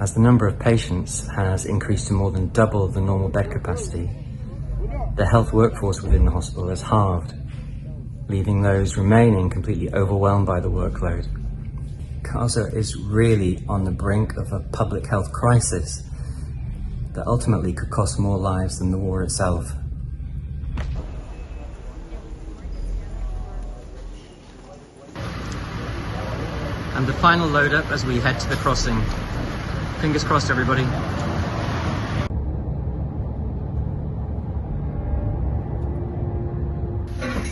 As the number of patients has increased to more than double the normal bed capacity, the health workforce within the hospital has halved, leaving those remaining completely overwhelmed by the workload. Gaza is really on the brink of a public health crisis that ultimately could cost more lives than the war itself. And the final load up as we head to the crossing. Fingers crossed, everybody.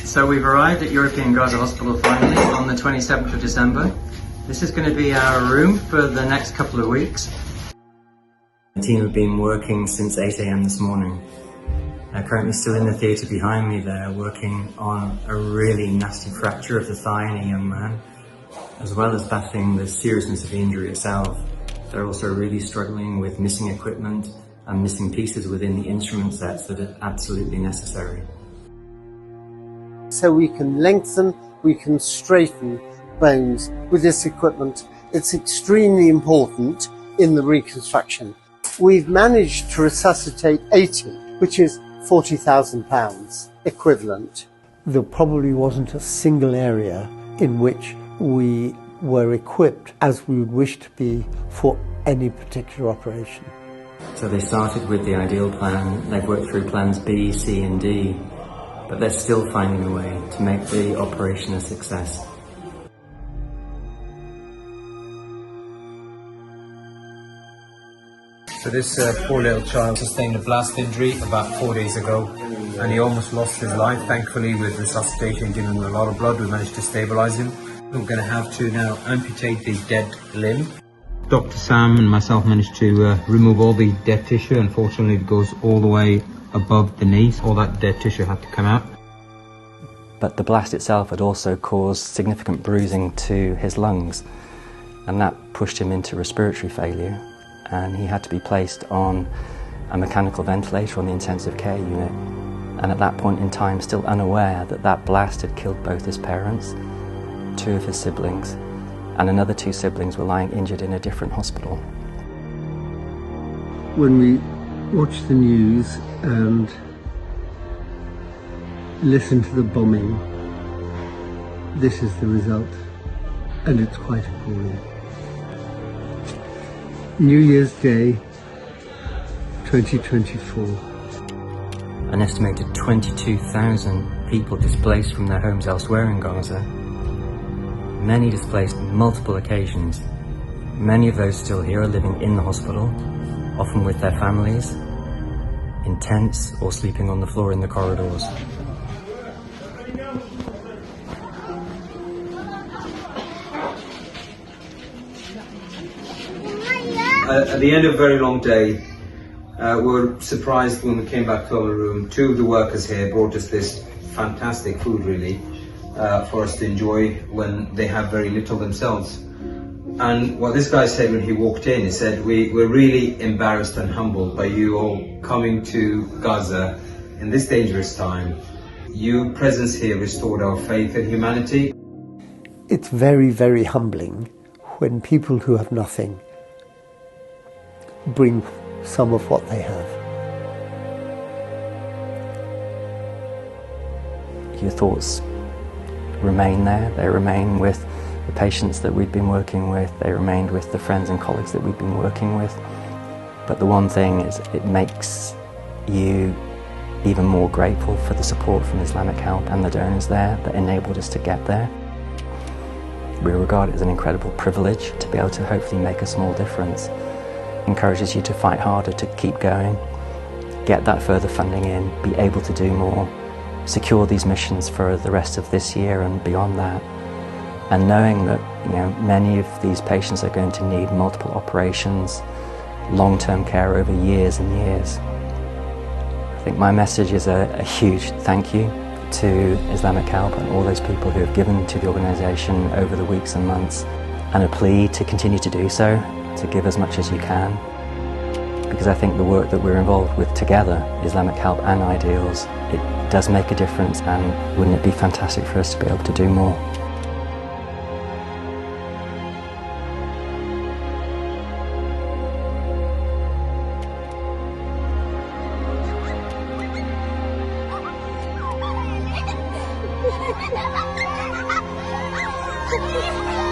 So we've arrived at European Gaza Hospital finally on the 27th of December. This is going to be our room for the next couple of weeks. The team have been working since 8 a.m. this morning. They're currently still in the theatre behind me there, working on a really nasty fracture of the thigh in a young man, as well as battling the seriousness of the injury itself. They're also really struggling with missing equipment and missing pieces within the instrument sets that are absolutely necessary. So we can lengthen, we can straighten bones with this equipment. It's extremely important in the reconstruction. We've managed to resuscitate 80, which is £40,000 equivalent. There probably wasn't a single area in which we were equipped as we would wish to be for any particular operation. So they started with the ideal plan, they've worked through plans B, C and D, but they're still finding a way to make the operation a success. So this poor little child sustained a blast injury about 4 days ago, and he almost lost his life. Thankfully, with resuscitation, giving him a lot of blood, we managed to stabilise him. We're going to have to now amputate the dead limb. Dr. Sam and myself managed to remove all the dead tissue. Unfortunately, it goes all the way above the knees. All that dead tissue had to come out. But the blast itself had also caused significant bruising to his lungs, and that pushed him into respiratory failure, and he had to be placed on a mechanical ventilator on the intensive care unit. And at that point in time, still unaware that that blast had killed both his parents, 2 of his siblings, and another 2 siblings were lying injured in a different hospital. When we watch the news and listen to the bombing, this is the result, and it's quite appalling. New Year's Day 2024. An estimated 22,000 people displaced from their homes elsewhere in Gaza. Many displaced on multiple occasions. Many of those still here are living in the hospital, often with their families, in tents or sleeping on the floor in the corridors. At the end of a very long day, we were surprised when we came back to our room. 2 of the workers here brought us this fantastic food, really, for us to enjoy when they have very little themselves. And what this guy said when he walked in, he said, we're really embarrassed and humbled by you all coming to Gaza in this dangerous time. Your presence here restored our faith in humanity. It's very, very humbling when people who have nothing bring some of what they have. Your thoughts remain there. They remain with the patients that we've been working with. They remained with the friends and colleagues that we've been working with. But the one thing is, it makes you even more grateful for the support from Islamic Help and the donors there that enabled us to get there. We regard it as an incredible privilege to be able to hopefully make a small difference. Encourages you to fight harder, to keep going, get that further funding in, be able to do more, secure these missions for the rest of this year and beyond that. And knowing that, many of these patients are going to need multiple operations, long-term care over years and years. I think my message is a huge thank you to Islamic Help and all those people who have given to the organisation over the weeks and months, and a plea to continue to do so, to give as much as you can, because I think the work that we're involved with together, Islamic Help and Ideals, it does make a difference, and wouldn't it be fantastic for us to be able to do more? Ha ha ha!